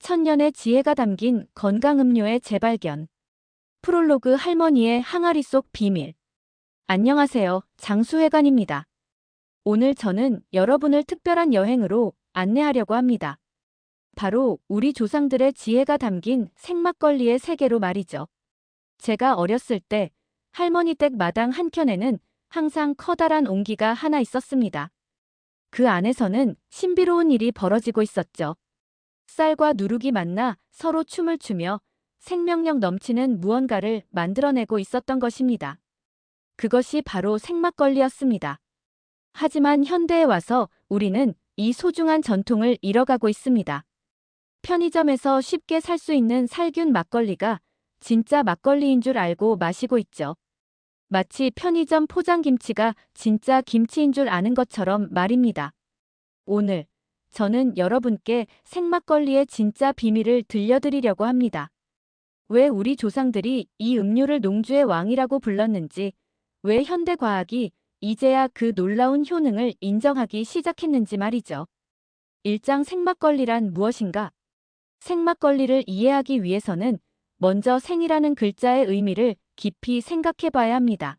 천년의 지혜가 담긴 건강음료의 재발견. 프롤로그 할머니의 항아리 속 비밀. 안녕하세요. 장수회관입니다. 오늘 저는 여러분을 특별한 여행으로 안내하려고 합니다. 바로 우리 조상들의 지혜가 담긴 생막걸리의 세계로 말이죠. 제가 어렸을 때 할머니 댁 마당 한켠에는 항상 커다란 옹기가 하나 있었습니다. 그 안에서는 신비로운 일이 벌어지고 있었죠. 쌀과 누룩이 만나 서로 춤을 추며 생명력 넘치는 무언가를 만들어내고 있었던 것입니다. 그것이 바로 생막걸리였습니다. 하지만 현대에 와서 우리는 이 소중한 전통을 잃어가고 있습니다. 편의점에서 쉽게 살 수 있는 살균 막걸리가 진짜 막걸리인 줄 알고 마시고 있죠. 마치 편의점 포장김치가 진짜 김치인 줄 아는 것처럼 말입니다. 오늘 저는 여러분께 생막걸리의 진짜 비밀을 들려드리려고 합니다. 왜 우리 조상들이 이 음료를 농주의 왕이라고 불렀는지, 왜 현대과학이 이제야 그 놀라운 효능을 인정하기 시작했는지 말이죠. 1장 생막걸리란 무엇인가? 생막걸리를 이해하기 위해서는 먼저 생이라는 글자의 의미를 깊이 생각해 봐야 합니다.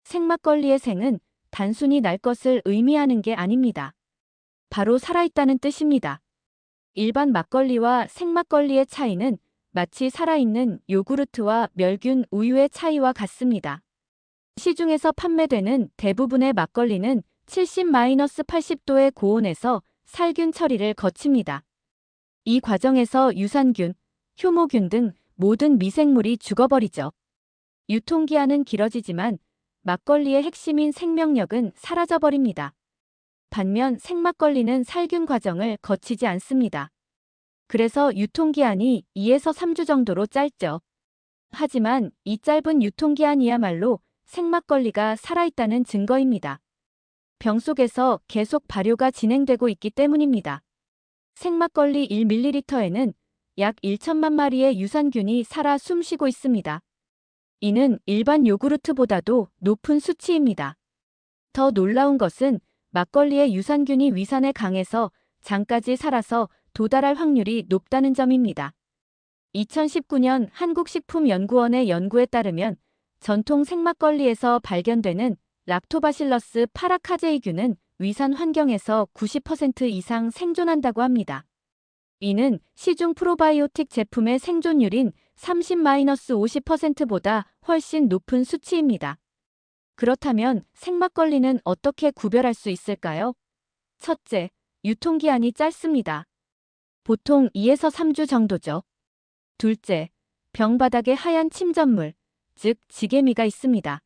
생막걸리의 생은 단순히 날 것을 의미하는 게 아닙니다. 바로 살아있다는 뜻입니다. 일반 막걸리와 생막걸리의 차이는 마치 살아있는 요구르트와 멸균 우유의 차이와 같습니다. 시중에서 판매되는 대부분의 막걸리는 70-80도의 고온에서 살균 처리를 거칩니다. 이 과정에서 유산균, 효모균 등 모든 미생물이 죽어버리죠. 유통기한은 길어지지만 막걸리의 핵심인 생명력은 사라져버립니다. 반면 생막걸리는 살균 과정을 거치지 않습니다. 그래서 유통기한이 2에서 3주 정도로 짧죠. 하지만 이 짧은 유통기한이야말로 생막걸리가 살아있다는 증거입니다. 병 속에서 계속 발효가 진행되고 있기 때문입니다. 생막걸리 1ml에는 약 1천만 마리의 유산균이 살아 숨쉬고 있습니다. 이는 일반 요구르트보다도 높은 수치입니다. 더 놀라운 것은 막걸리의 유산균이 위산에 강해서 장까지 살아서 도달할 확률이 높다는 점입니다. 2019년 한국식품연구원의 연구에 따르면 전통 생막걸리에서 발견되는 락토바실러스 파라카제이균은 위산 환경에서 90% 이상 생존한다고 합니다. 이는 시중 프로바이오틱 제품의 생존율인 30-50%보다 훨씬 높은 수치입니다. 그렇다면 생막걸리는 어떻게 구별할 수 있을까요? 첫째, 유통기한이 짧습니다. 보통 2에서 3주 정도죠. 둘째, 병바닥에 하얀 침전물, 즉 지게미가 있습니다.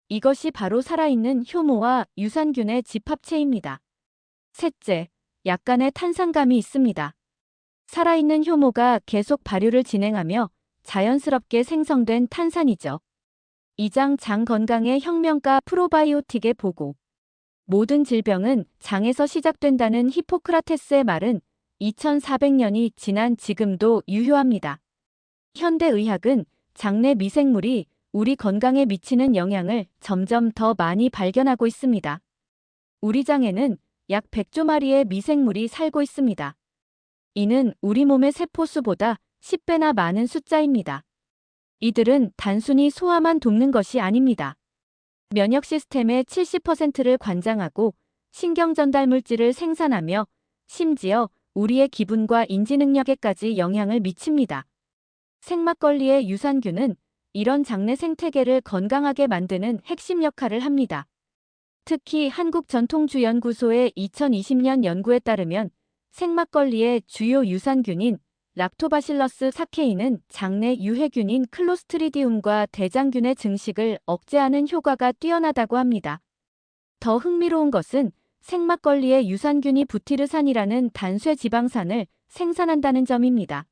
이것이 바로 살아있는 효모와 유산균의 집합체입니다. 셋째, 약간의 탄산감이 있습니다. 살아있는 효모가 계속 발효를 진행하며 자연스럽게 생성된 탄산이죠. 2장 장 건강의 혁명가 프로바이오틱의 보고. 모든 질병은 장에서 시작된다는 히포크라테스의 말은 2400년이 지난 지금도 유효합니다. 현대의학은 장내 미생물이 우리 건강에 미치는 영향을 점점 더 많이 발견하고 있습니다. 우리 장에는 약 100조 마리의 미생물이 살고 있습니다. 이는 우리 몸의 세포수보다 10배나 많은 숫자입니다. 이들은 단순히 소화만 돕는 것이 아닙니다. 면역 시스템의 70%를 관장하고 신경 전달 물질을 생산하며 심지어 우리의 기분과 인지 능력에까지 영향을 미칩니다. 생막걸리의 유산균은 이런 장내 생태계를 건강하게 만드는 핵심 역할을 합니다. 특히 한국전통주연구소의 2020년 연구에 따르면 생막걸리의 주요 유산균인 락토바실러스 사케인은 장내 유해균인 클로스트리디움과 대장균의 증식을 억제하는 효과가 뛰어나다고 합니다. 더 흥미로운 것은 생막걸리의 유산균이 부티르산이라는 단쇄 지방산을 생산한다는 점입니다.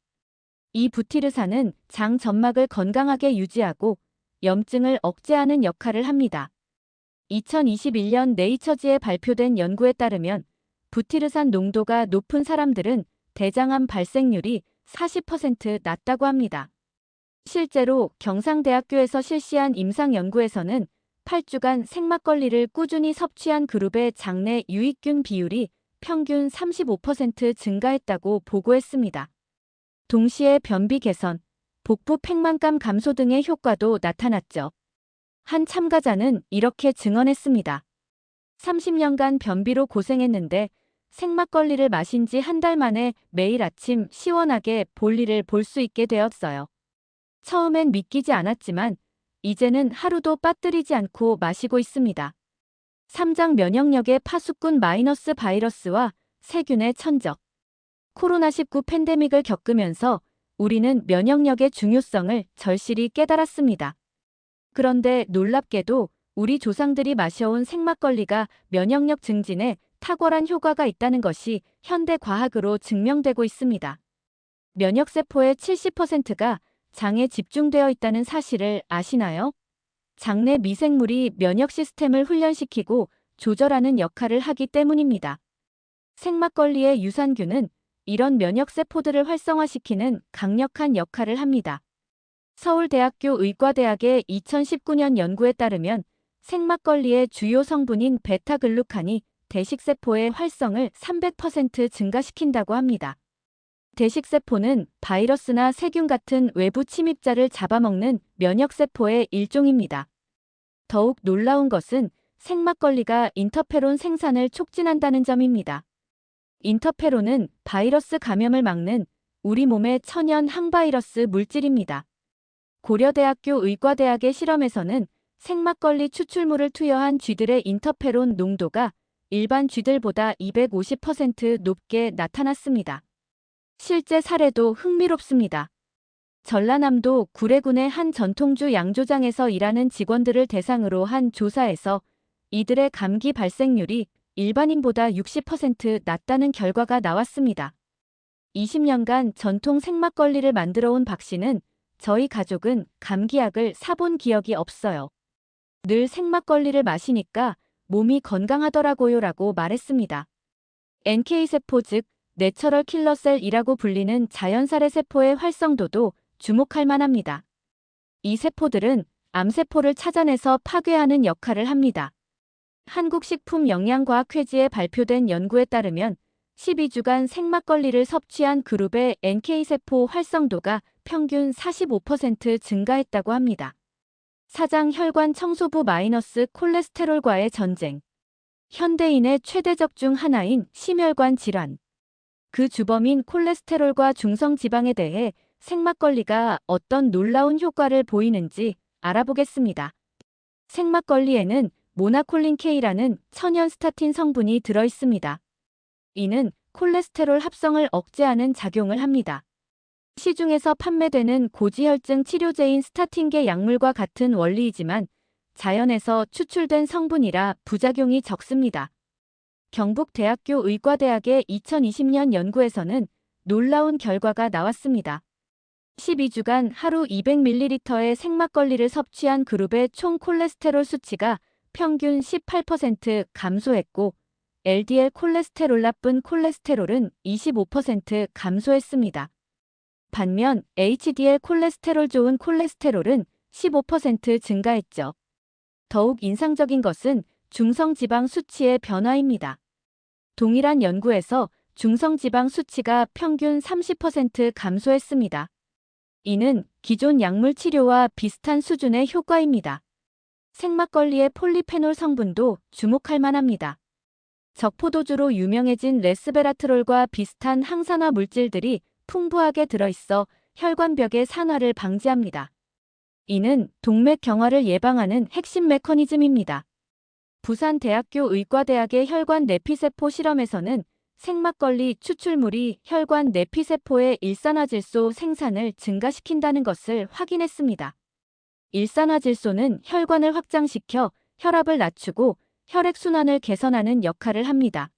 이 부티르산은 장 점막을 건강하게 유지하고 염증을 억제하는 역할을 합니다. 2021년 네이처지에 발표된 연구에 따르면 부티르산 농도가 높은 사람들은 대장암 발생률이 40% 낮다고 합니다. 실제로 경상대학교에서 실시한 임상 연구에서는 8주간 생막걸리를 꾸준히 섭취한 그룹의 장내 유익균 비율이 평균 35% 증가했다고 보고했습니다. 동시에 변비 개선, 복부 팽만감 감소 등의 효과도 나타났죠. 한 참가자는 이렇게 증언했습니다. 30년간 변비로 고생했는데 생막걸리를 마신 지 한 달 만에 매일 아침 시원하게 볼일을 볼 수 있게 되었어요. 처음엔 믿기지 않았지만 이제는 하루도 빠뜨리지 않고 마시고 있습니다. 삼장 면역력의 파수꾼 마이너스 바이러스와 세균의 천적. 코로나19 팬데믹을 겪으면서 우리는 면역력의 중요성을 절실히 깨달았습니다. 그런데 놀랍게도 우리 조상들이 마셔온 생막걸리가 면역력 증진에 탁월한 효과가 있다는 것이 현대 과학으로 증명되고 있습니다. 면역세포의 70%가 장에 집중되어 있다는 사실을 아시나요? 장내 미생물이 면역 시스템을 훈련시키고 조절하는 역할을 하기 때문입니다. 생막걸리의 유산균은 이런 면역세포들을 활성화시키는 강력한 역할을 합니다. 서울대학교 의과대학의 2019년 연구에 따르면 생막걸리의 주요 성분인 베타글루칸이 대식세포의 활성을 300% 증가시킨다고 합니다. 대식세포는 바이러스나 세균 같은 외부 침입자를 잡아먹는 면역세포의 일종입니다. 더욱 놀라운 것은 생막걸리가 인터페론 생산을 촉진한다는 점입니다. 인터페론은 바이러스 감염을 막는 우리 몸의 천연 항바이러스 물질입니다. 고려대학교 의과대학의 실험에서는 생막걸리 추출물을 투여한 쥐들의 인터페론 농도가 일반 쥐들보다 250% 높게 나타났습니다. 실제 사례도 흥미롭습니다. 전라남도 구례군의 한 전통주 양조장에서 일하는 직원들을 대상으로 한 조사에서 이들의 감기 발생률이 일반인보다 60% 낮다는 결과가 나왔습니다. 20년간 전통 생막걸리를 만들어 온 박 씨는 저희 가족은 감기약을 사본 기억이 없어요. 늘 생막걸리를 마시니까 몸이 건강하더라고요 라고 말했습니다. NK세포 즉 내처럴 킬러셀이라고 불리는 자연살해 세포의 활성도도 주목할 만합니다. 이 세포들은 암세포를 찾아내서 파괴하는 역할을 합니다. 한국식품영양과학회지에 발표된 연구에 따르면 12주간 생막걸리를 섭취한 그룹의 NK세포 활성도가 평균 45% 증가했다고 합니다. 사장 혈관 청소부 마이너스 콜레스테롤과의 전쟁. 현대인의 최대 적 중 하나인 심혈관 질환. 그 주범인 콜레스테롤과 중성지방에 대해 생막걸리가 어떤 놀라운 효과를 보이는지 알아보겠습니다. 생막걸리에는 모나콜린 K라는 천연 스타틴 성분이 들어있습니다. 이는 콜레스테롤 합성을 억제하는 작용을 합니다. 시중에서 판매되는 고지혈증 치료제인 스타틴계 약물과 같은 원리이지만 자연에서 추출된 성분이라 부작용이 적습니다. 경북대학교 의과대학의 2020년 연구에서는 놀라운 결과가 나왔습니다. 12주간 하루 200ml의 생막걸리를 섭취한 그룹의 총 콜레스테롤 수치가 평균 18% 감소했고 LDL 콜레스테롤 나쁜 콜레스테롤은 25% 감소했습니다. 반면 HDL 콜레스테롤 좋은 콜레스테롤은 15% 증가했죠. 더욱 인상적인 것은 중성지방 수치의 변화입니다. 동일한 연구에서 중성지방 수치가 평균 30% 감소했습니다. 이는 기존 약물 치료와 비슷한 수준의 효과입니다. 생막걸리의 폴리페놀 성분도 주목할 만합니다. 적포도주로 유명해진 레스베라트롤과 비슷한 항산화 물질들이 풍부하게 들어있어 혈관벽의 산화를 방지합니다. 이는 동맥 경화를 예방하는 핵심 메커니즘입니다. 부산대학교 의과대학의 혈관 내피세포 실험에서는 생막걸리 추출물이 혈관 내피세포의 일산화질소 생산을 증가시킨다는 것을 확인했습니다. 일산화질소는 혈관을 확장시켜 혈압을 낮추고 혈액순환을 개선하는 역할을 합니다.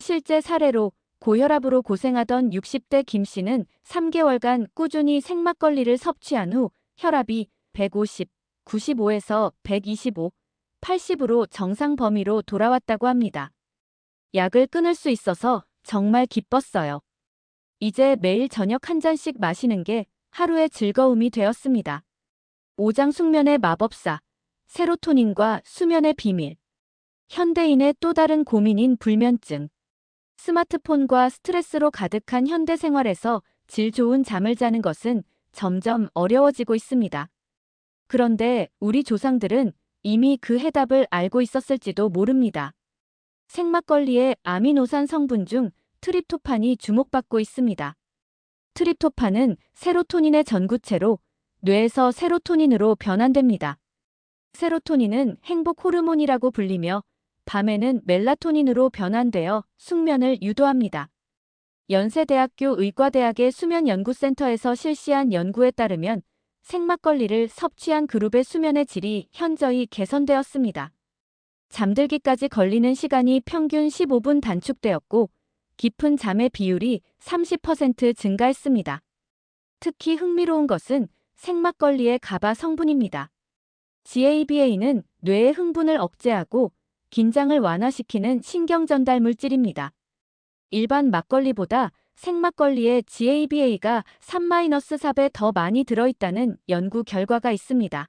실제 사례로 고혈압으로 고생하던 60대 김 씨는 3개월간 꾸준히 생막걸리를 섭취한 후 혈압이 150, 95에서 125, 80으로 정상 범위로 돌아왔다고 합니다. 약을 끊을 수 있어서 정말 기뻤어요. 이제 매일 저녁 한 잔씩 마시는 게 하루의 즐거움이 되었습니다. 오장 숙면의 마법사, 세로토닌과 수면의 비밀. 현대인의 또 다른 고민인 불면증. 스마트폰과 스트레스로 가득한 현대 생활에서 질 좋은 잠을 자는 것은 점점 어려워지고 있습니다. 그런데 우리 조상들은 이미 그 해답을 알고 있었을지도 모릅니다. 생막걸리의 아미노산 성분 중 트립토판이 주목받고 있습니다. 트립토판은 세로토닌의 전구체로 뇌에서 세로토닌으로 변환됩니다. 세로토닌은 행복 호르몬이라고 불리며 밤에는 멜라토닌으로 변환되어 숙면을 유도합니다. 연세대학교 의과대학의 수면연구센터에서 실시한 연구에 따르면 생막걸리를 섭취한 그룹의 수면의 질이 현저히 개선되었습니다. 잠들기까지 걸리는 시간이 평균 15분 단축되었고 깊은 잠의 비율이 30% 증가했습니다. 특히 흥미로운 것은 생막걸리의 가바 성분입니다. GABA는 뇌의 흥분을 억제하고 긴장을 완화시키는 신경전달 물질입니다. 일반 막걸리보다 생막걸리에 GABA가 3-4배 더 많이 들어있다는 연구 결과가 있습니다.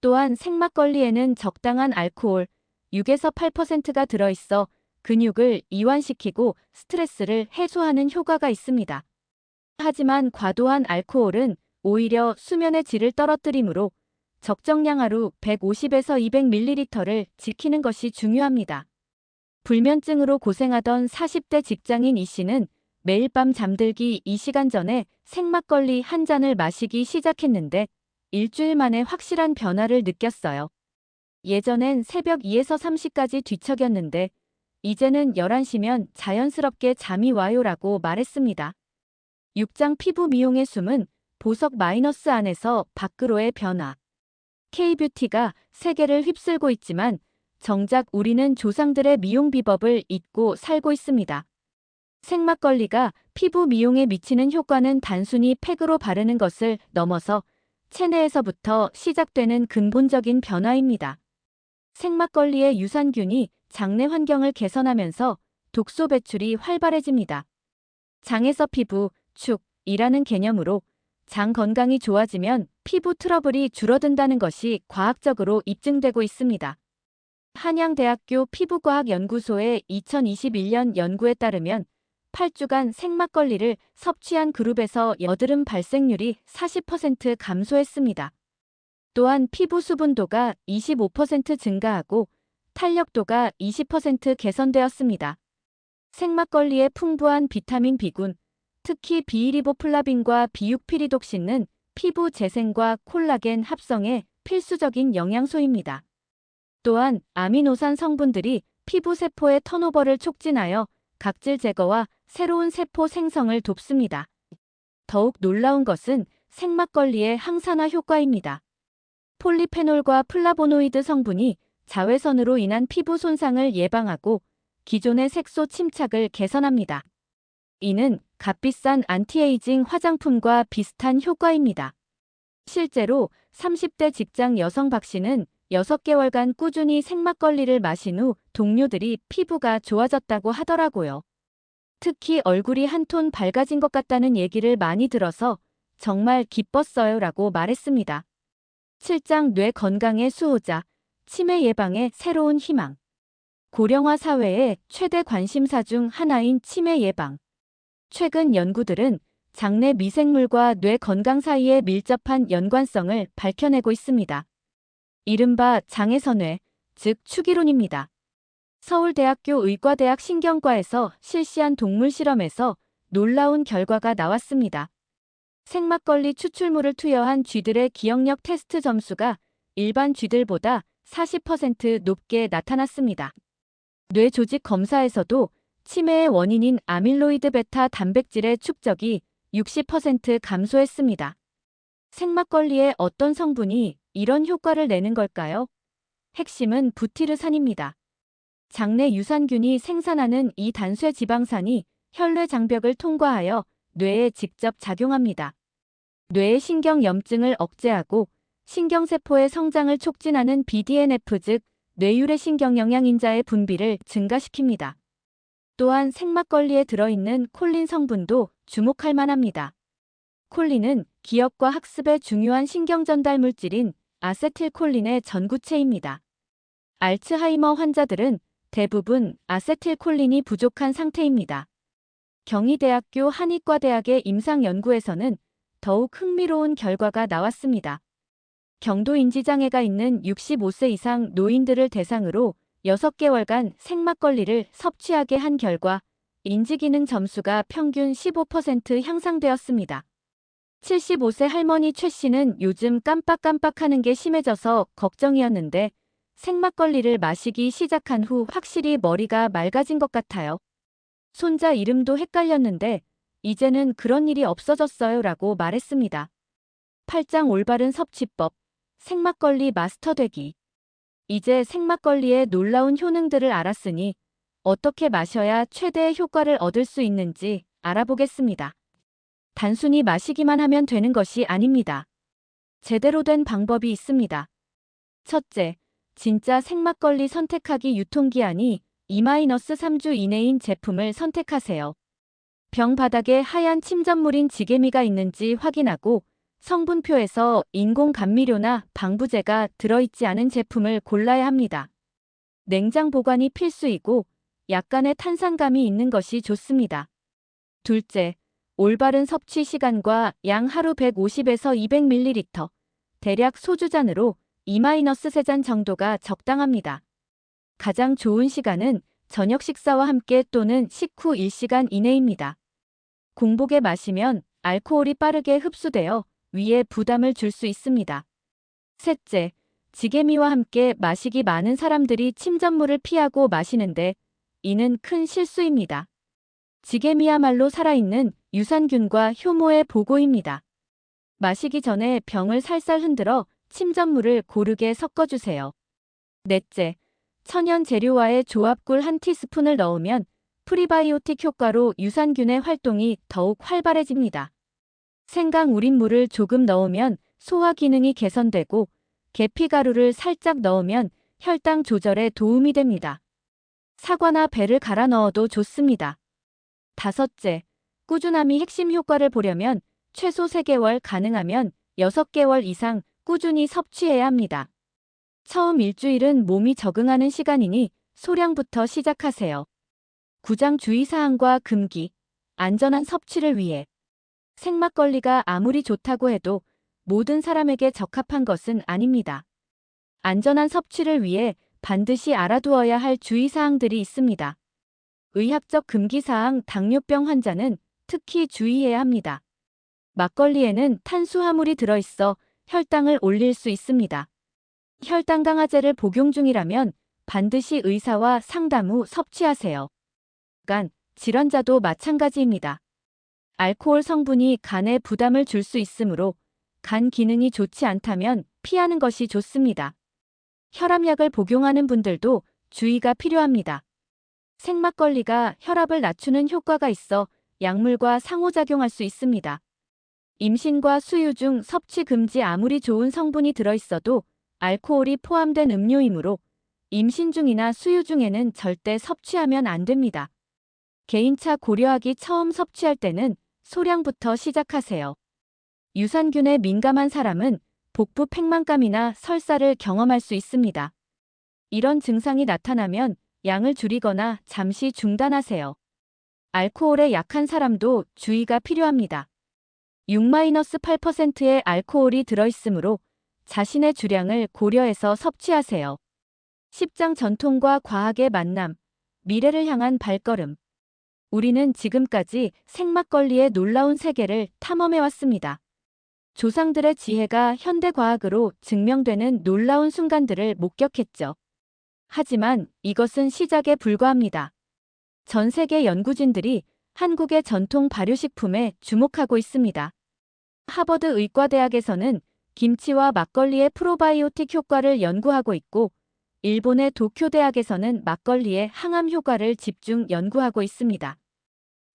또한 생막걸리에는 적당한 알코올 6에서 8%가 들어있어 근육을 이완시키고 스트레스를 해소하는 효과가 있습니다. 하지만 과도한 알코올은 오히려 수면의 질을 떨어뜨리므로 적정량 하루 150에서 200ml를 지키는 것이 중요합니다. 불면증으로 고생하던 40대 직장인 이 씨는 매일 밤 잠들기 2시간 전에 생막걸리 한 잔을 마시기 시작했는데 일주일 만에 확실한 변화를 느꼈어요. 예전엔 새벽 2에서 3시까지 뒤척였는데 이제는 11시면 자연스럽게 잠이 와요라고 말했습니다. 육장 피부 미용의 숨은 보석 마이너스 안에서 밖으로의 변화. K뷰티가 세계를 휩쓸고 있지만 정작 우리는 조상들의 미용 비법을 잊고 살고 있습니다. 생막걸리가 피부 미용에 미치는 효과는 단순히 팩으로 바르는 것을 넘어서 체내에서부터 시작되는 근본적인 변화입니다. 생막걸리의 유산균이 장내 환경을 개선하면서 독소 배출이 활발해집니다. 장에서 피부, 축이라는 개념으로 장 건강이 좋아지면 피부 트러블이 줄어든다는 것이 과학적으로 입증되고 있습니다. 한양대학교 피부과학연구소의 2021년 연구에 따르면 8주간 생막걸리를 섭취한 그룹에서 여드름 발생률이 40% 감소했습니다. 또한 피부 수분도가 25% 증가하고 탄력도가 20% 개선되었습니다. 생막걸리의 풍부한 비타민 B군, 특히 비이리보플라빈과 비육피리독신은 피부 재생과 콜라겐 합성에 필수적인 영양소입니다. 또한 아미노산 성분들이 피부 세포의 턴오버를 촉진하여 각질 제거와 새로운 세포 생성을 돕습니다. 더욱 놀라운 것은 생막걸리의 항산화 효과입니다. 폴리페놀과 플라보노이드 성분이 자외선으로 인한 피부 손상을 예방하고 기존의 색소 침착을 개선합니다. 이는 값비싼 안티에이징 화장품과 비슷한 효과입니다. 실제로 30대 직장 여성 박 씨는 6개월간 꾸준히 생막걸리를 마신 후 동료들이 피부가 좋아졌다고 하더라고요. 특히 얼굴이 한 톤 밝아진 것 같다는 얘기를 많이 들어서 정말 기뻤어요 라고 말했습니다. 7장 뇌 건강의 수호자, 치매 예방의 새로운 희망. 고령화 사회의 최대 관심사 중 하나인 치매 예방. 최근 연구들은 장내 미생물과 뇌 건강 사이의 밀접한 연관성을 밝혀내고 있습니다. 이른바 장에서뇌, 즉 추기론입니다. 서울대학교 의과대학 신경과에서 실시한 동물 실험에서 놀라운 결과가 나왔습니다. 생막걸리 추출물을 투여한 쥐들의 기억력 테스트 점수가 일반 쥐들보다 40% 높게 나타났습니다. 뇌 조직 검사에서도 치매의 원인인 아밀로이드 베타 단백질의 축적이 60% 감소했습니다. 생막걸리의 어떤 성분이 이런 효과를 내는 걸까요? 핵심은 부티르산입니다. 장내 유산균이 생산하는 이 단쇄 지방산이 혈뇌 장벽을 통과하여 뇌에 직접 작용합니다. 뇌의 신경염증을 억제하고 신경세포의 성장을 촉진하는 BDNF 즉 뇌유래 신경영양인자의 분비를 증가시킵니다. 또한 생막걸리에 들어있는 콜린 성분도 주목할 만합니다. 콜린은 기억과 학습에 중요한 신경전달 물질인 아세틸콜린의 전구체입니다. 알츠하이머 환자들은 대부분 아세틸콜린이 부족한 상태입니다. 경희대학교 한의과대학의 임상연구에서는 더욱 흥미로운 결과가 나왔습니다. 경도 인지장애가 있는 65세 이상 노인들을 대상으로 6개월간 생막걸리를 섭취하게 한 결과 인지기능 점수가 평균 15% 향상되었습니다. 75세 할머니 최 씨는 요즘 깜빡깜빡하는 게 심해져서 걱정이었는데 생막걸리를 마시기 시작한 후 확실히 머리가 맑아진 것 같아요. 손자 이름도 헷갈렸는데 이제는 그런 일이 없어졌어요 라고 말했습니다. 8장 올바른 섭취법, 생막걸리 마스터 되기. 이제 생막걸리의 놀라운 효능들을 알았으니 어떻게 마셔야 최대의 효과를 얻을 수 있는지 알아보겠습니다. 단순히 마시기만 하면 되는 것이 아닙니다. 제대로 된 방법이 있습니다. 첫째, 진짜 생막걸리 선택하기. 유통기한이 2-3주 이내인 제품을 선택하세요. 병 바닥에 하얀 침전물인 지게미가 있는지 확인하고 성분표에서 인공 감미료나 방부제가 들어있지 않은 제품을 골라야 합니다. 냉장 보관이 필수이고 약간의 탄산감이 있는 것이 좋습니다. 둘째, 올바른 섭취 시간과 양. 하루 150에서 200ml, 대략 소주잔으로 2-3잔 정도가 적당합니다. 가장 좋은 시간은 저녁 식사와 함께 또는 식후 1시간 이내입니다. 공복에 마시면 알코올이 빠르게 흡수되어 위에 부담을 줄 수 있습니다. 셋째, 지게미와 함께 마시기. 많은 사람들이 침전물을 피하고 마시는데 이는 큰 실수입니다. 지게미야말로 살아있는 유산균과 효모의 보고입니다. 마시기 전에 병을 살살 흔들어 침전물을 고르게 섞어주세요. 넷째, 천연 재료와의 조합. 꿀 1티스푼을 넣으면 프리바이오틱 효과로 유산균의 활동이 더욱 활발해집니다. 생강 우린 물을 조금 넣으면 소화 기능이 개선되고 계피가루를 살짝 넣으면 혈당 조절에 도움이 됩니다. 사과나 배를 갈아 넣어도 좋습니다. 다섯째, 꾸준함이 핵심. 효과를 보려면 최소 3개월, 가능하면 6개월 이상 꾸준히 섭취해야 합니다. 처음 일주일은 몸이 적응하는 시간이니 소량부터 시작하세요. 구장 주의사항과 금기, 안전한 섭취를 위해. 생막걸리가 아무리 좋다고 해도 모든 사람에게 적합한 것은 아닙니다. 안전한 섭취를 위해 반드시 알아두어야 할 주의사항들이 있습니다. 의학적 금기사항. 당뇨병 환자는 특히 주의해야 합니다. 막걸리에는 탄수화물이 들어있어 혈당을 올릴 수 있습니다. 혈당 강화제를 복용 중이라면 반드시 의사와 상담 후 섭취하세요. 간 질환자도 마찬가지입니다. 알코올 성분이 간에 부담을 줄 수 있으므로 간 기능이 좋지 않다면 피하는 것이 좋습니다. 혈압약을 복용하는 분들도 주의가 필요합니다. 생막걸리가 혈압을 낮추는 효과가 있어 약물과 상호작용할 수 있습니다. 임신과 수유 중 섭취 금지. 아무리 좋은 성분이 들어있어도 알코올이 포함된 음료이므로 임신 중이나 수유 중에는 절대 섭취하면 안 됩니다. 개인차 고려하기. 처음 섭취할 때는 소량부터 시작하세요. 유산균에 민감한 사람은 복부 팽만감이나 설사를 경험할 수 있습니다. 이런 증상이 나타나면 양을 줄이거나 잠시 중단하세요. 알코올에 약한 사람도 주의가 필요합니다. 6-8%의 알코올이 들어있으므로 자신의 주량을 고려해서 섭취하세요. 10장 전통과 과학의 만남, 미래를 향한 발걸음. 우리는 지금까지 생막걸리의 놀라운 세계를 탐험해왔습니다. 조상들의 지혜가 현대과학으로 증명되는 놀라운 순간들을 목격했죠. 하지만 이것은 시작에 불과합니다. 전 세계 연구진들이 한국의 전통 발효식품에 주목하고 있습니다. 하버드 의과대학에서는 김치와 막걸리의 프로바이오틱 효과를 연구하고 있고, 일본의 도쿄대학에서는 막걸리의 항암 효과를 집중 연구하고 있습니다.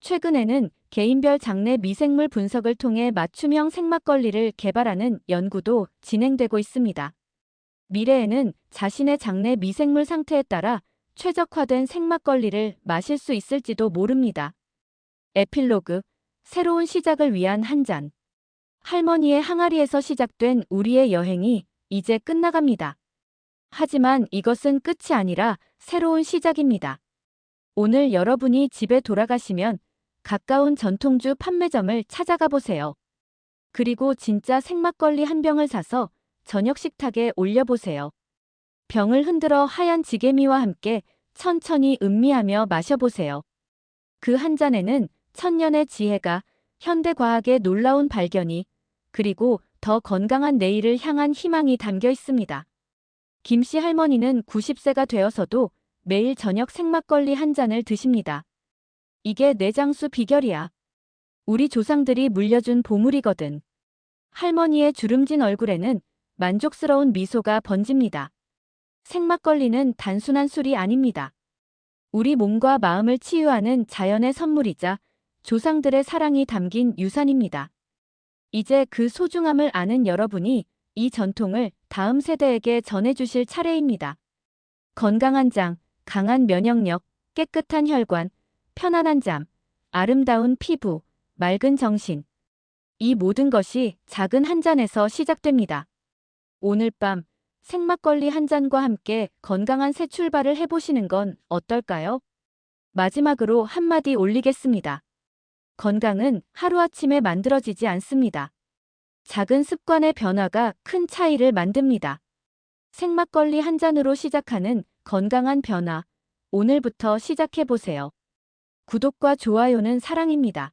최근에는 개인별 장내 미생물 분석을 통해 맞춤형 생막걸리를 개발하는 연구도 진행되고 있습니다. 미래에는 자신의 장내 미생물 상태에 따라 최적화된 생막걸리를 마실 수 있을지도 모릅니다. 에필로그, 새로운 시작을 위한 한 잔. 할머니의 항아리에서 시작된 우리의 여행이 이제 끝나갑니다. 하지만 이것은 끝이 아니라 새로운 시작입니다. 오늘 여러분이 집에 돌아가시면 가까운 전통주 판매점을 찾아가 보세요. 그리고 진짜 생막걸리 한 병을 사서 저녁 식탁에 올려보세요. 병을 흔들어 하얀 지게미와 함께 천천히 음미하며 마셔보세요. 그 한 잔에는 천년의 지혜가, 현대과학의 놀라운 발견이, 그리고 더 건강한 내일을 향한 희망이 담겨 있습니다. 김씨 할머니는 90세가 되어서도 매일 저녁 생막걸리 한 잔을 드십니다. 이게 뇌장수 비결이야. 우리 조상들이 물려준 보물이거든. 할머니의 주름진 얼굴에는 만족스러운 미소가 번집니다. 생막걸리는 단순한 술이 아닙니다. 우리 몸과 마음을 치유하는 자연의 선물이자 조상들의 사랑이 담긴 유산입니다. 이제 그 소중함을 아는 여러분이 이 전통을 다음 세대에게 전해주실 차례입니다. 건강한 장, 강한 면역력, 깨끗한 혈관, 편안한 잠, 아름다운 피부, 맑은 정신. 이 모든 것이 작은 한 잔에서 시작됩니다. 오늘 밤 생막걸리 한 잔과 함께 건강한 새 출발을 해보시는 건 어떨까요? 마지막으로 한마디 올리겠습니다. 건강은 하루아침에 만들어지지 않습니다. 작은 습관의 변화가 큰 차이를 만듭니다. 생막걸리 한 잔으로 시작하는 건강한 변화, 오늘부터 시작해보세요. 구독과 좋아요는 사랑입니다.